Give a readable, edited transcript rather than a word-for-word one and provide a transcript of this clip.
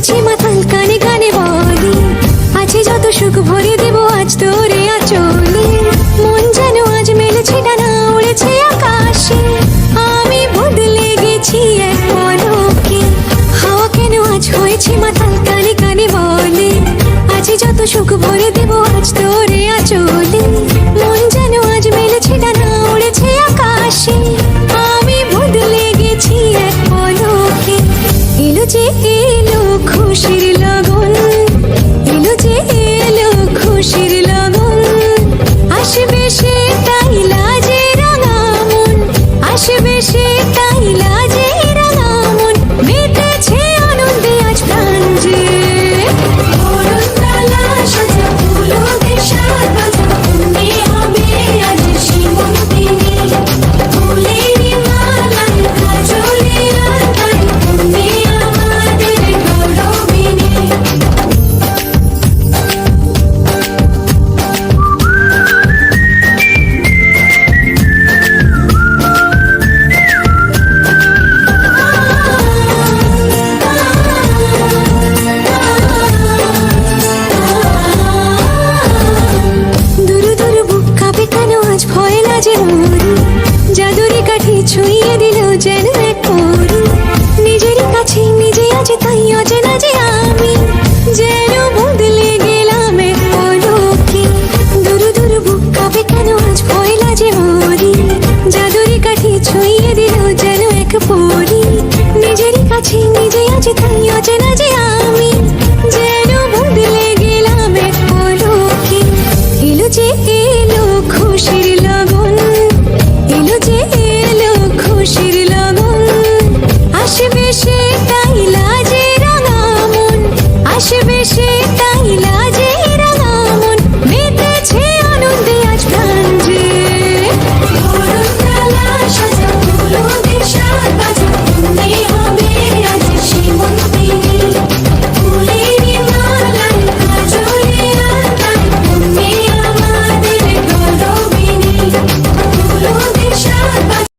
হয়েছি মাতাল, কানে কানে বলি আছে যত সুখ ভরে দেব আজ তোরে আঁচলে। মন যেন আজ মেলেছে ডানা, উড়েছে আকাশে, আমি বদলে গেছি এক পলকে। হাওয়া কেন আজ হয়েছে মাতাল, কানে কানে বলে আছে যত সুখ ভরে দেব আজ তোরে আঁচলে। মন যেন আজ মেলেছে ডানা, উড়েছে আকাশে, আমি বদলে গেছি এক পলকে। এলো যে এলো খুশির লগন, এলো যে এলো খুশির লগন, আসবে সেটাই লাজে রাঙা মন, আসবে সেটাই লাজে রাঙা মন, মেতেছে আনন্দে আজ প্রাণ যে। বরণডালা সাজা ফুলদের সাজ বাজা, মনে হবে আজ সীমন্তিনী, ফুলের মালায় কাজলের আলতায়, তুমি আমাদের গৌরবিনী। দুরু দুরু বুক কাঁপে কেন আজ ভয় লাজে মরি, জাদুরি কাঠি ছুঁয়ে দিল যেন এক পরি, নিজেরই কাছে নিজে আছে তাই অচেনা যে আমি, যেন বদলে গেলাম এক পলকে। দুরু দুরু বুক কাঁপে কেন আজ ভয় লাজে মরি, জাদুরি কাঠি ছুঁয়ে দিল যেন এক পরি।